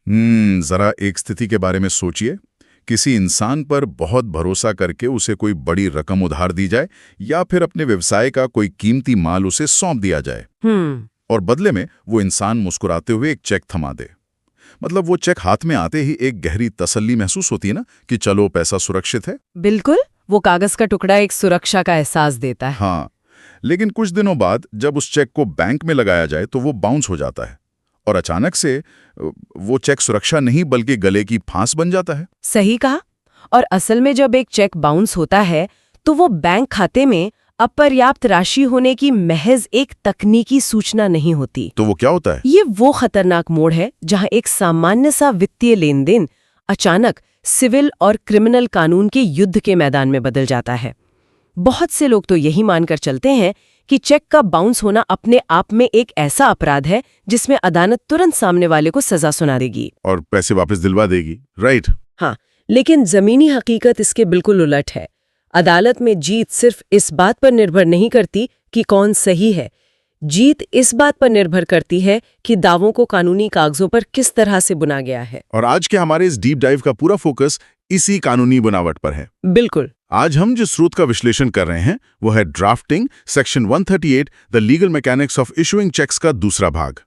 जरा एक स्थिति के बारे में सोचिए। किसी इंसान पर बहुत भरोसा करके उसे कोई बड़ी रकम उधार दी जाए या फिर अपने व्यवसाय का कोई कीमती माल उसे सौंप दिया जाए और बदले में वो इंसान मुस्कुराते हुए एक चेक थमा दे। मतलब वो चेक हाथ में आते ही एक गहरी तसल्ली महसूस होती है ना कि चलो पैसा सुरक्षित है। बिल्कुल, वो कागज का टुकड़ा एक सुरक्षा का एहसास देता है। हाँ, लेकिन कुछ दिनों बाद जब उस चेक को बैंक में लगाया जाए तो वो बाउंस हो जाता है और अचानक से वो चेक सुरक्षा नहीं बल्कि गले की फांस बन जाता है। सही कहा। और असल में जब एक चेक बाउंस होता है तो वो बैंक खाते में अपर्याप्त राशि होने की महज एक तकनीकी सूचना नहीं होती। तो वो क्या होता है? ये वो खतरनाक मोड़ है जहां एक सामान्य सा वित्तीय लेन देन अचानक सिविल और क्रिमिनल कानून के युद्ध के मैदान में बदल जाता है। बहुत से लोग तो यही मानकर चलते हैं कि चेक का बाउंस होना अपने आप में एक ऐसा अपराध है जिसमें अदालत तुरंत सामने वाले को सजा सुना देगी और पैसे वापस दिलवा देगी, राइट? हाँ, लेकिन जमीनी हकीकत इसके बिल्कुल उलट है। अदालत में जीत सिर्फ इस बात पर निर्भर नहीं करती कि कौन सही है, जीत इस बात पर निर्भर करती है कि दावों को कानूनी कागजों पर किस तरह से बुना गया है। और आज के हमारे इस डीप डाइव का पूरा फोकस इसी कानूनी बनावट पर है। बिल्कुल। आज हम जिस स्रोत का विश्लेषण कर रहे हैं वो है drafting section 138 the legal mechanics of issuing cheques का दूसरा भाग।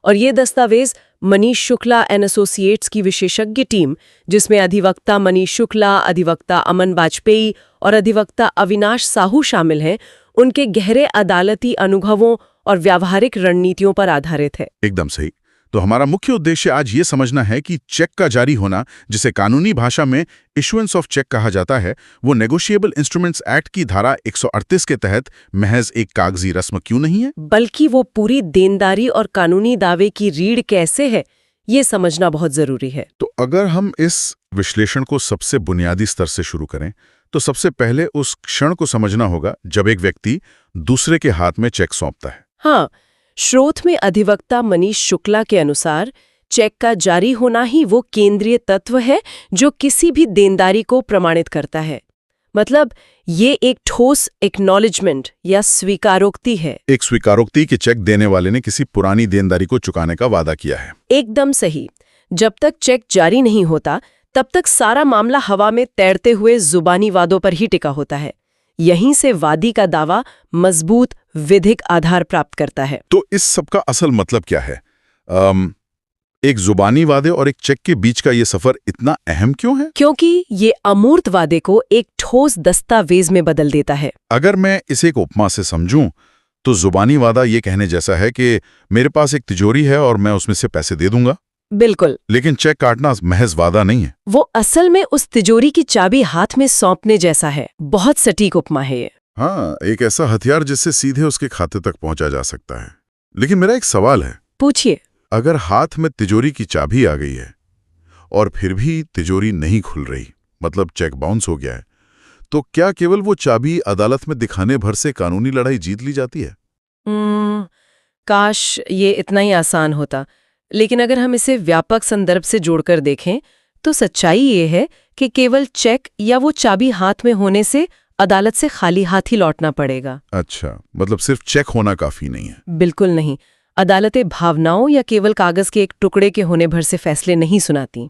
और ये दस्तावेज मनीष शुक्ला एंड एसोसिएट्स की विशेषज्ञ टीम, जिसमें अधिवक्ता मनीष शुक्ला, अधिवक्ता अमन वाजपेयी और अधिवक्ता अविनाश साहू शामिल हैं, उनके गहरे अदालती अनुभवों और व्यावहारिक रणनीतियों पर आधारित है। एकदम सही। तो हमारा मुख्य उद्देश्य आज ये समझना है कि चेक का जारी होना, जिसे कानूनी भाषा में इशुएंस ऑफ चेक कहा जाता है, वो नेगोशिएबल इंस्ट्रूमेंट्स एक्ट की धारा 138 के तहत महज एक कागजी रस्म क्यों नहीं है, बल्कि वो पूरी देनदारी और कानूनी दावे की रीढ़ कैसे है, ये समझना बहुत जरूरी है। तो अगर हम इस विश्लेषण को सबसे बुनियादी स्तर से शुरू करें तो सबसे पहले उस क्षण को समझना होगा जब एक व्यक्ति दूसरे के हाथ में चेक सौंपता है। हाँ, स्रोत में अधिवक्ता मनीष शुक्ला के अनुसार चेक का जारी होना ही वो केंद्रीय तत्व है जो किसी भी देनदारी को प्रमाणित करता है। मतलब ये एक ठोस एक्नॉलेजमेंट या स्वीकारोक्ति है। एक स्वीकारोक्ति कि चेक देने वाले ने किसी पुरानी देनदारी को चुकाने का वादा किया है। एकदम सही। जब तक चेक जारी नहीं होता तब तक सारा मामला हवा में तैरते हुए जुबानी वादों पर ही टिका होता है। यहीं से वादी का दावा मजबूत विधिक आधार प्राप्त करता है। तो इस सब का असल मतलब क्या है? एक जुबानी वादे और एक चेक के बीच का ये सफर इतना अहम क्यों है? क्योंकि ये अमूर्त वादे को एक ठोस दस्तावेज में बदल देता है। अगर मैं इसे एक उपमा से समझूं तो जुबानी वादा ये कहने जैसा है कि मेरे पास एक तिजोरी है और मैं उसमें से पैसे दे दूंगा। बिल्कुल। लेकिन चेक काटना महज वादा नहीं है, वो असल में उस तिजोरी की चाबी हाथ में सौंपने जैसा है। बहुत सटीक उपमा है ये। हाँ, एक ऐसा हथियार जिससे सीधे उसके खाते तक पहुंचा जा सकता है। लेकिन मेरा एक सवाल है। पूछिए। अगर हाथ में तिजोरी की चाबी आ गई है और फिर भी तिजोरी नहीं खुल रही, मतलब चेक बाउंस हो गया है, तो क्या केवल वो चाबी अदालत में दिखाने भर से कानूनी लड़ाई जीत ली जाती है? काश ये इतना ही आसान होता। लेकिन अगर हम इसे व्यापक संदर्भ से जोड़कर देखें तो सच्चाई ये है कि केवल चेक या वो चाबी हाथ में होने से अदालत से खाली हाथ ही लौटना पड़ेगा। अच्छा, मतलब सिर्फ चेक होना काफी नहीं है? बिल्कुल नहीं। अदालतें भावनाओं या केवल कागज के एक टुकड़े के होने भर से फैसले नहीं सुनाती।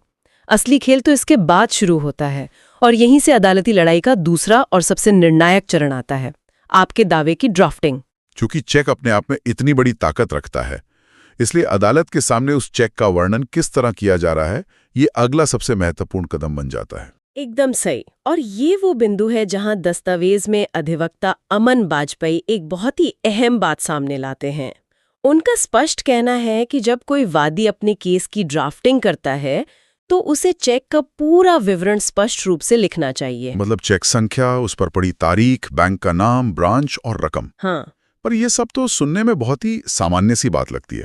असली खेल तो इसके बाद शुरू होता है और यहीं से अदालती लड़ाई का दूसरा और सबसे निर्णायक चरण आता है, आपके दावे की ड्राफ्टिंग। चूंकि चेक अपने आप में इतनी बड़ी ताकत रखता है, इसलिए अदालत के सामने उस चेक का वर्णन किस तरह किया जा रहा है, ये अगला सबसे महत्वपूर्ण कदम बन जाता है। एकदम सही। और ये वो बिंदु है जहां दस्तावेज में अधिवक्ता अमन वाजपेयी एक बहुत ही अहम बात सामने लाते हैं। उनका स्पष्ट कहना है कि जब कोई वादी अपने केस की ड्राफ्टिंग करता है तो उसे चेक का पूरा विवरण स्पष्ट रूप से लिखना चाहिए। मतलब चेक संख्या, उस पर पड़ी तारीख, बैंक का नाम, ब्रांच और रकम। हाँ। पर ये सब तो सुनने में बहुत ही सामान्य सी बात लगती है।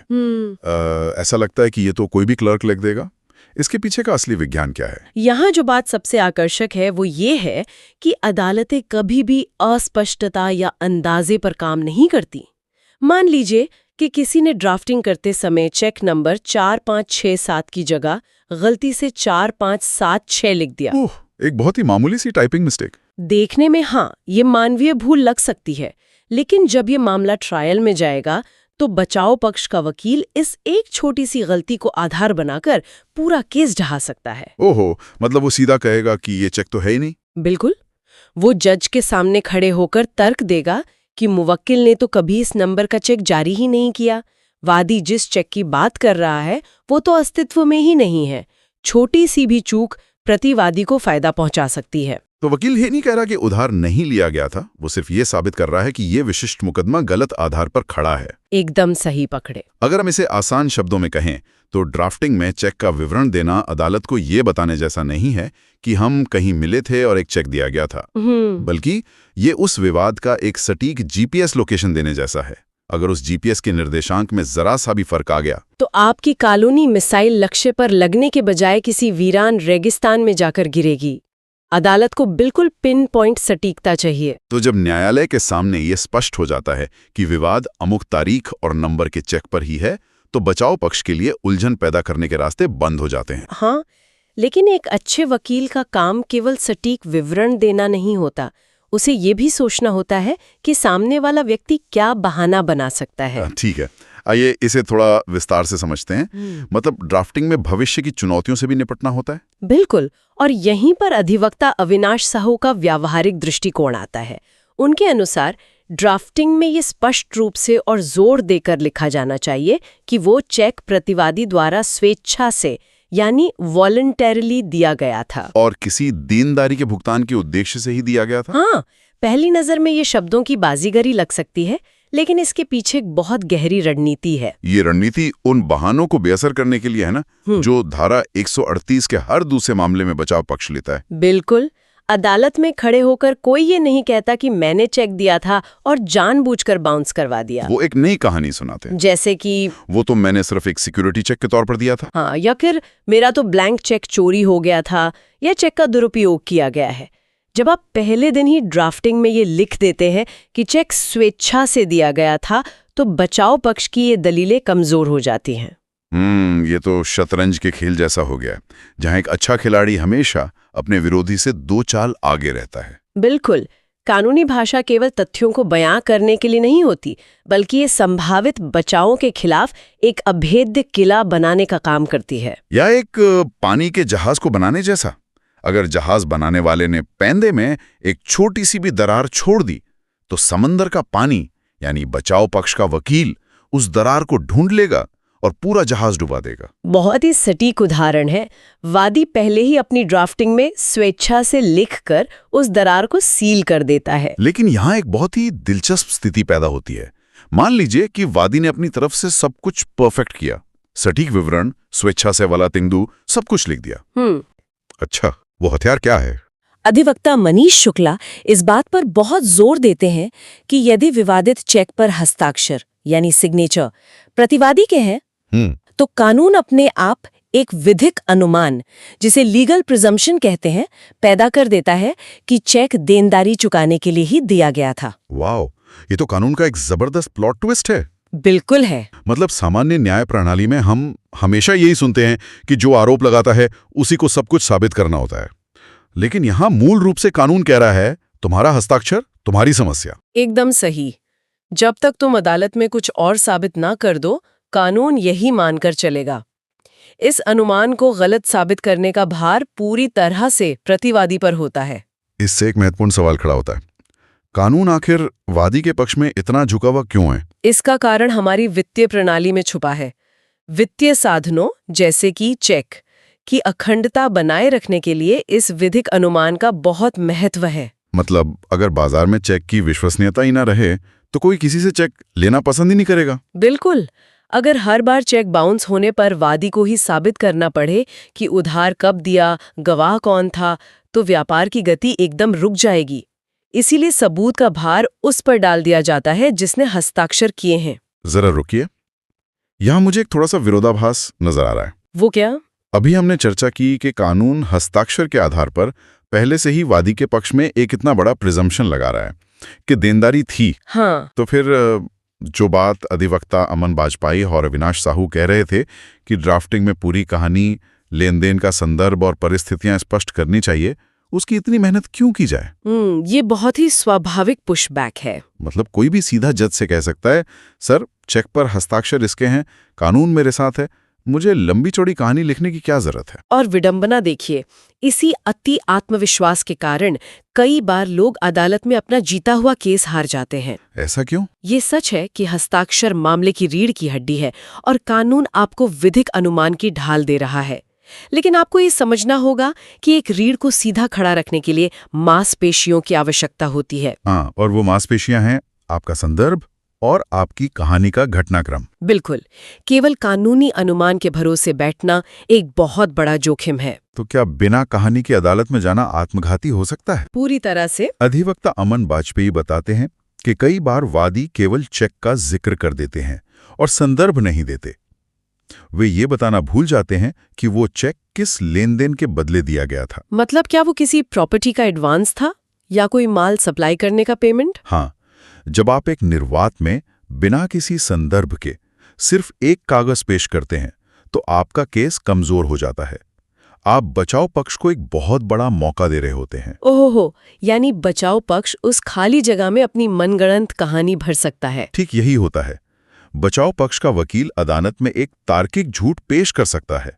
ऐसा लगता है कि ये तो कोई भी क्लर्क लिख देगा। इसके पीछे का असली विज्ञान क्या है? यहाँ जो बात सबसे आकर्षक है वो ये है कि अदालतें कभी भी अस्पष्टता या अंदाजे पर काम नहीं करती। मान लीजिए कि किसी ने ड्राफ्टिंग करते समय चेक नंबर 4567 की जगह गलती से 4576 लिख दिया। एक बहुत ही मामूली सी टाइपिंग मिस्टेक। देखने में हाँ, ये मानवीय भूल लग सकती है, लेकिन जब ये मामला ट्रायल में जाएगा तो बचाव पक्ष का वकील इस एक छोटी सी गलती को आधार बनाकर पूरा केस ढहा सकता है। ओहो, मतलब वो सीधा कहेगा कि ये चेक तो है ही नहीं। बिल्कुल। वो जज के सामने खड़े होकर तर्क देगा कि मुवक्किल ने तो कभी इस नंबर का चेक जारी ही नहीं किया। वादी जिस चेक की बात कर रहा है वो तो अस्तित्व में ही नहीं है। छोटी सी भी चूक प्रतिवादी को फायदा पहुंचा सकती है। तो वकील ये नहीं कह रहा कि उधार नहीं लिया गया था, वो सिर्फ ये साबित कर रहा है कि ये विशिष्ट मुकदमा गलत आधार पर खड़ा है। एकदम सही पकड़े। अगर हम इसे आसान शब्दों में कहें तो ड्राफ्टिंग में चेक का विवरण देना अदालत को ये बताने जैसा नहीं है कि हम कहीं मिले थे और एक चेक दिया गया था, बल्कि ये उस विवाद का एक सटीक जीपीएस लोकेशन देने जैसा है। अगर उस जीपीएस के निर्देशांक में जरा सा भी फर्क आ गया तो आपकी कॉलोनी मिसाइल लक्ष्य पर लगने के बजाय किसी वीरान रेगिस्तान में जाकर गिरेगी। अदालत को बिल्कुल पिन पॉइंट सटीकता चाहिए। तो जब न्यायालय के सामने ये स्पष्ट हो जाता है कि विवाद अमुक तारीख और नंबर के चेक पर ही है, तो बचाव पक्ष के लिए उलझन पैदा करने के रास्ते बंद हो जाते हैं। हाँ, लेकिन एक अच्छे वकील का काम केवल सटीक विवरण देना नहीं होता। उसे ये भी सोचना होता है कि सामने वाला व्यक्ति क्या बहाना बना सकता है। ठीक है, आइए इसे थोड़ा विस्तार से समझते हैं। मतलब ड्राफ्टिंग में भविष्य की चुनौतियों से भी निपटना होता है। बिल्कुल, और यहीं पर अधिवक्ता अविनाश साहू का व्यावहारिक दृष्टिकोण आता है। उनके अनुसार ड्राफ्टिंग में ये स्पष्ट रूप से और जोर देकर लिखा जाना चाहिए कि वो चेक प्रतिवादी द्वारा स्वेच्छा से यानी वॉलंटरीली दिया गया था और किसी देनदारी के भुगतान के उद्देश्य से ही दिया गया था। हाँ, पहली नजर में ये शब्दों की बाजीगरी लग सकती है, लेकिन इसके पीछे एक बहुत गहरी रणनीति है। ये रणनीति उन बहानों को बेअसर करने के लिए है ना, जो धारा 138 के हर दूसरे मामले में बचाव पक्ष लेता है। बिल्कुल। अदालत में खड़े होकर कोई ये नहीं कहता कि मैंने चेक दिया था और जानबूझकर बाउंस करवा दिया। वो एक नई कहानी सुनाते हैं, जैसे कि वो तो मैंने सिर्फ एक सिक्योरिटी चेक के तौर पर दिया था। हाँ, या फिर मेरा तो ब्लैंक चेक चोरी हो गया था या चेक का दुरुपयोग किया गया है। जब आप पहले दिन ही ड्राफ्टिंग में ये लिख देते हैं कि चेक स्वेच्छा से दिया गया था, तो बचाव पक्ष की ये दलीलें कमजोर हो जाती हैं। ये तो शतरंज के खेल जैसा हो गया, जहां एक अच्छा खिलाड़ी हमेशा अपने विरोधी से 2 चाल आगे रहता है। बिल्कुल। कानूनी भाषा केवल तथ्यों को बयां करने के लिए नहीं होती, बल्कि ये संभावित बचावों के खिलाफ एक अभेद्य किला बनाने का काम करती है। या एक पानी के जहाज को बनाने जैसा। अगर जहाज बनाने वाले ने पैंदे में एक छोटी सी भी दरार छोड़ दी, तो समंदर का पानी यानी बचाव पक्ष का वकील उस दरार को ढूंढ लेगा और पूरा जहाज डुबा देगा। बहुत ही सटीक उदाहरण है। वादी पहले ही अपनी ड्राफ्टिंग में स्वेच्छा से लिखकर उस दरार को सील कर देता है। लेकिन यहाँ एक बहुत ही दिलचस्प स्थिति पैदा होती है। मान लीजिए कि वादी ने अपनी तरफ से सब कुछ परफेक्ट किया, सटीक विवरण, स्वेच्छा से वाला तिंगदू, सब कुछ लिख दिया। अच्छा, वो हथियार क्या है? अधिवक्ता मनीष शुक्ला इस बात पर बहुत जोर देते हैं कि यदि विवादित चेक पर हस्ताक्षर यानी सिग्नेचर प्रतिवादी के हैं, तो कानून अपने आप एक विधिक अनुमान, जिसे लीगल प्रिजम्पशन कहते हैं, पैदा कर देता है कि चेक देनदारी चुकाने के लिए ही दिया गया था। वाह, ये तो कानून का एक जबरदस्त प्लॉट ट्विस्ट है। बिल्कुल है। मतलब सामान्य न्याय प्रणाली में हम हमेशा यही सुनते हैं कि जो आरोप लगाता है उसी को सब कुछ साबित करना होता है, लेकिन यहाँ मूल रूप से कानून कह रहा है तुम्हारा हस्ताक्षर तुम्हारी समस्या। एकदम सही। जब तक तुम अदालत में कुछ और साबित ना कर दो, कानून यही मानकर चलेगा। इस अनुमान को गलत साबित करने का भार पूरी तरह से प्रतिवादी पर होता है। इससे एक महत्वपूर्ण सवाल खड़ा होता है, कानून आखिर वादी के पक्ष में इतना झुका हुआ क्यों है? इसका कारण हमारी वित्तीय प्रणाली में छुपा है। वित्तीय साधनों जैसे कि चेक की अखंडता बनाए रखने के लिए इस विधिक अनुमान का बहुत महत्व है। मतलब अगर बाजार में चेक की विश्वसनीयता ही ना रहे तो कोई किसी से चेक लेना पसंद ही नहीं करेगा। बिल्कुल। अगर हर बार चेक बाउंस होने पर वादी को ही साबित करना पड़े कि उधार कब दिया, गवाह कौन था, तो व्यापार की गति एकदम रुक जाएगी। इसीलिए सबूत का भार उस पर डाल दिया जाता है जिसने हस्ताक्षर किए हैं। जरा रुकिए, यहां मुझे एक थोड़ा सा विरोधाभास नजर आ रहा है। वो क्या? अभी हमने चर्चा की कि कानून हस्ताक्षर के आधार पर पहले से ही वादी के पक्ष में एक इतना बड़ा प्रिजम्पशन लगा रहा है कि देनदारी थी। हाँ। तो फिर जो बात अधिवक्ता अमन बाजपाई और अविनाश साहू कह रहे थे कि ड्राफ्टिंग में पूरी कहानी, लेन देन का संदर्भ और परिस्थितियां स्पष्ट करनी चाहिए, उसकी इतनी मेहनत क्यों की जाए? ये बहुत ही स्वाभाविक पुशबैक है। मतलब कोई भी सीधा जज से कह सकता है, सर चेक पर हस्ताक्षर इसके हैं, कानून मेरे साथ है, मुझे लंबी चौड़ी कहानी लिखने की क्या जरूरत है। और विडंबना देखिए, इसी अति आत्मविश्वास के कारण कई बार लोग अदालत में अपना जीता हुआ केस हार जाते हैं। ऐसा क्यों? ये सच है कि हस्ताक्षर मामले की रीढ़ की हड्डी है और कानून आपको विधिक अनुमान की ढाल दे रहा है। लेकिन आपको ये समझना होगा कि एक रीढ़ को सीधा खड़ा रखने के लिए मांसपेशियों की आवश्यकता होती है। हाँ, और वो मांसपेशियां हैं आपका संदर्भ और आपकी कहानी का घटनाक्रम। बिल्कुल, केवल कानूनी अनुमान के भरोसे बैठना एक बहुत बड़ा जोखिम है। तो क्या बिना कहानी की अदालत में जाना आत्मघाती हो सकता है? पूरी तरह से। अधिवक्ता अमन वाजपेयी बताते हैं कि कई बार वादी केवल चेक का जिक्र कर देते हैं और संदर्भ नहीं देते। वे ये बताना भूल जाते हैं कि वो चेक किस लेनदेन के बदले दिया गया था। मतलब क्या वो किसी प्रॉपर्टी का एडवांस था या कोई माल सप्लाई करने का पेमेंट? हाँ, जब आप एक निर्वात में बिना किसी संदर्भ के सिर्फ एक कागज पेश करते हैं तो आपका केस कमजोर हो जाता है। आप बचाव पक्ष को एक बहुत बड़ा मौका दे रहे होते हैं। ओहो, यानी बचाव पक्ष उस खाली जगह में अपनी मनगढ़ंत कहानी भर सकता है। ठीक यही होता है। बचाव पक्ष का वकील अदालत में एक तार्किक झूठ पेश कर सकता है।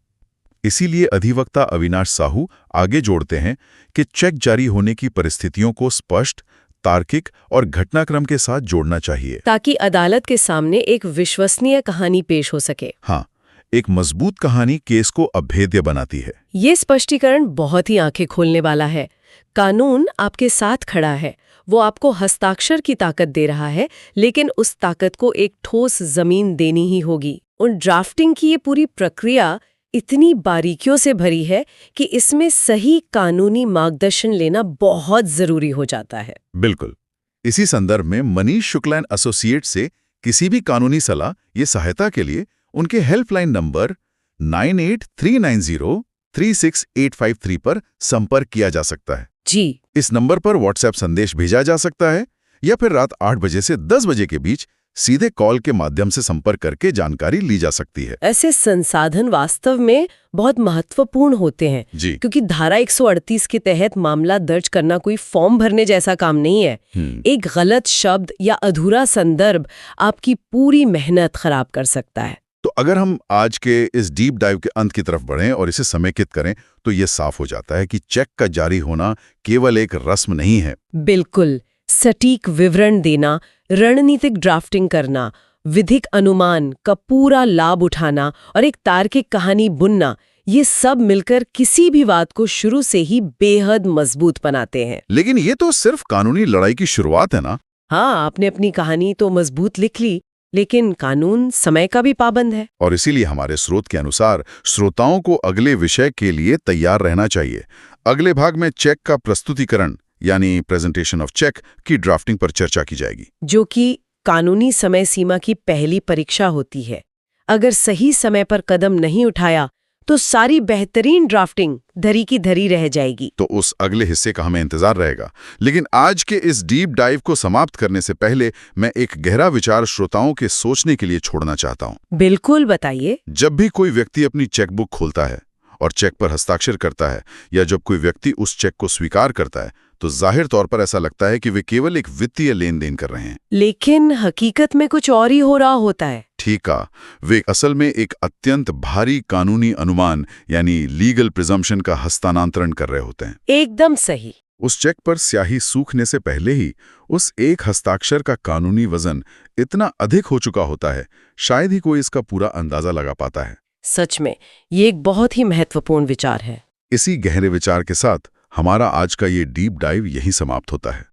इसीलिए अधिवक्ता अविनाश साहू आगे जोड़ते हैं कि चेक जारी होने की परिस्थितियों को स्पष्ट, तार्किक और घटनाक्रम के साथ जोड़ना चाहिए, ताकि अदालत के सामने एक विश्वसनीय कहानी पेश हो सके। हाँ, एक मजबूत कहानी केस को अभेद्य बनाती है। ये स्पष्टीकरण बहुत ही आंखें खोलने वाला है। कानून आपके साथ खड़ा है, वो आपको हस्ताक्षर की ताकत दे रहा है, लेकिन उस ताकत को एक ठोस जमीन देनी ही होगी। उन ड्राफ्टिंग की ये पूरी प्रक्रिया इतनी बारीकियों से भरी है कि इसमें सही कानूनी मार्गदर्शन लेना बहुत जरूरी हो जाता है। बिल्कुल। इसी संदर्भ में मनीष शुक्ला एंड एसोसिएट से किसी भी कानूनी सलाह या सहायता के लिए उनके हेल्पलाइन नंबर 9839036853 पर संपर्क किया जा सकता है। जी। इस नंबर पर व्हाट्सएप संदेश भेजा जा सकता है या फिर रात 8 बजे से 10 बजे के बीच सीधे कॉल के माध्यम से संपर्क करके जानकारी ली जा सकती है। ऐसे संसाधन वास्तव में बहुत महत्वपूर्ण होते हैं जी। क्योंकि धारा 138 के तहत मामला दर्ज करना कोई फॉर्म भरने जैसा काम नहीं है। एक गलत शब्द या अधूरा संदर्भ आपकी पूरी मेहनत खराब कर सकता है। तो अगर हम आज के इस डीप डाइव के अंत की तरफ बढ़ें और इसे समेकित करें तो ये साफ हो जाता है कि चेक का जारी होना केवल एक रस्म नहीं है। बिल्कुल, सटीक विवरण देना, रणनीतिक ड्राफ्टिंग करना, विधिक अनुमान का पूरा लाभ उठाना और एक तार्किक कहानी बुनना, ये सब मिलकर किसी भी बात को शुरू से ही बेहद मजबूत बनाते हैं। लेकिन ये तो सिर्फ कानूनी लड़ाई की शुरुआत है ना? हाँ, आपने अपनी कहानी तो मजबूत लिख ली, लेकिन कानून समय का भी पाबंद है। और इसीलिए हमारे स्रोत के अनुसार श्रोताओं को अगले विषय के लिए तैयार रहना चाहिए। अगले भाग में चेक का प्रस्तुतिकरण यानी प्रेजेंटेशन ऑफ चेक की ड्राफ्टिंग पर चर्चा की जाएगी, जो कि कानूनी समय सीमा की पहली परीक्षा होती है। अगर सही समय पर कदम नहीं उठाया तो सारी बेहतरीन ड्राफ्टिंग धरी की धरी रह जाएगी। तो उस अगले हिस्से का हमें इंतजार रहेगा। लेकिन आज के इस डीप डाइव को समाप्त करने से पहले मैं एक गहरा विचार श्रोताओं के सोचने के लिए छोड़ना चाहता हूँ। बिल्कुल, बताइए। जब भी कोई व्यक्ति अपनी चेकबुक खोलता है और चेक पर हस्ताक्षर करता है या जब कोई व्यक्ति उस चेक को स्वीकार करता है तो जाहिर तौर पर ऐसा लगता है कि वे केवल एक वित्तीय लेन देन कर रहे हैं। लेकिन हकीकत में कुछ और ही हो रहा होता है। ठीक कहा, वे असल में एक अत्यंत भारी कानूनी अनुमान यानी लीगल प्रिजम्पशन का हस्तांतरण कर रहे होते हैं। एकदम सही। उस चेक पर स्याही सूखने से पहले ही उस एक हस्ताक्षर का कानूनी वजन इतना अधिक हो चुका होता है, शायद ही कोई इसका पूरा अंदाजा लगा पाता है। सच में ये एक बहुत ही महत्वपूर्ण विचार है। इसी गहरे विचार के साथ हमारा आज का ये डीप डाइव यहीं समाप्त होता है।